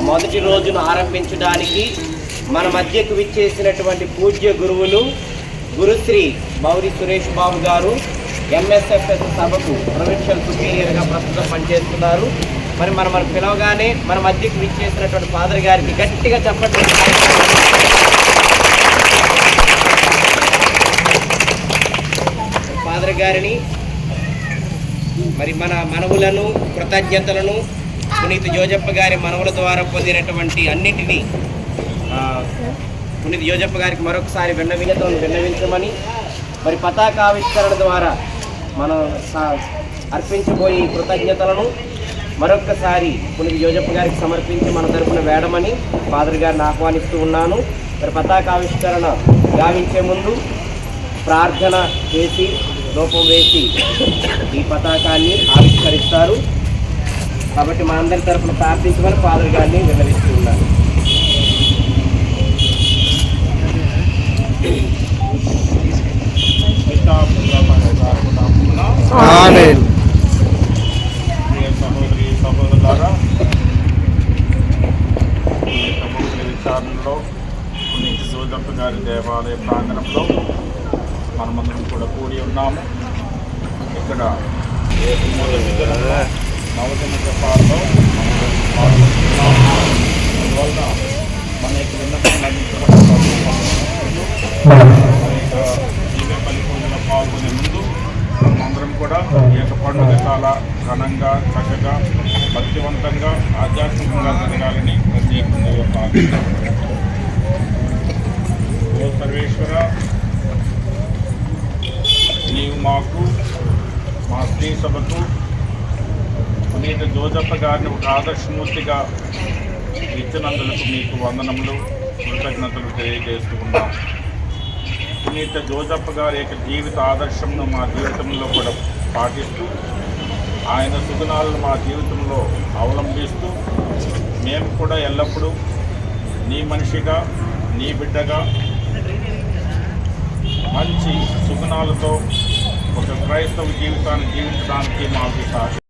మొదటి రోజును ఆరంభించడానికి మన మధ్యకు విచ్చేసినటువంటి పూజ్య గురువులు గురుశ్రీ మౌరి సురేష్ బాబు గారు ఎంఎస్ఎఫ్ఎస్ సభకు ప్రొవిన్షియల్ సుపీరియర్గా ప్రస్తుతం పనిచేస్తున్నారు. మరి మనం పిలవగానే మన మధ్యకు విచ్చేసినటువంటి ఫాదర్ గారికి గట్టిగా చెప్పండి. ఫాదర్ గారిని మరి మన మనవులను కృతజ్ఞతలను పునీత్ జోజప్ప గారి మనవుల ద్వారా పొందినటువంటి అన్నింటినీ పునీత్ జోజప్ప గారికి మరొకసారి విన్నవించమని మరి పతాకావిష్కరణ ద్వారా మనం అర్పించబోయే కృతజ్ఞతలను మరొక్కసారి పునీత్ జోజప్ప గారికి సమర్పించి మన తరపున వేడమని ఫాదర్ గారిని ఆహ్వానిస్తూ ఉన్నాను. మరి పతాకావిష్కరణ గావించే ముందు ప్రార్థన చేసి లోపం వేసి ఈ పతాకాన్ని ఆవిష్కరిస్తారు. కాబట్టి మా అందరి తరఫున ప్రార్థించమని ఫాదర్ గారిని విన్నవిస్తూ ఉన్నాను. సహోదరి సహోదరులారా, ఈ సముద్ర విచారణలో పునీత్ జోజప్ప గారి దేవాలయ ప్రాంగణంలో మనమందరం కూడా కూడి ఉన్నాము. ఇక్కడ నవదిన జపాల్లో అందువల్ల మన యొక్క విన్నపాలన్నీ జీవే పలిపూజలో పాల్గొనే ముందు మనమందరం కూడా ఈ యొక్క పండుగ చాలా ఘనంగా చక్కగా భక్తివంతంగా ఆధ్యాత్మికంగా జరగాలని ప్రత్యేకంగా ప్రార్థిస్తున్నాం. ఓ సర్వేశ్వర, నీవు మాకు మా స్త్రీ సభకు పునీత జోజప్ప గారిని ఒక ఆదర్శమూర్తిగా ఇచ్చినందులకు మీకు వందనములు కృతజ్ఞతలు తెలియజేస్తూ ఉన్నాం. పునీత జోజప్ప గారి యొక్క జీవిత ఆదర్శంను మా జీవితంలో కూడా పాటిస్తూ ఆయన సుగుణాలను మా జీవితంలో అవలంబిస్తూ మేము కూడా ఎల్లప్పుడూ నీ మనిషిగా నీ బిడ్డగా మంచి సుగుణాలతో ఒక క్రైస్తవ జీవితాన్ని జీవించడానికి మాకు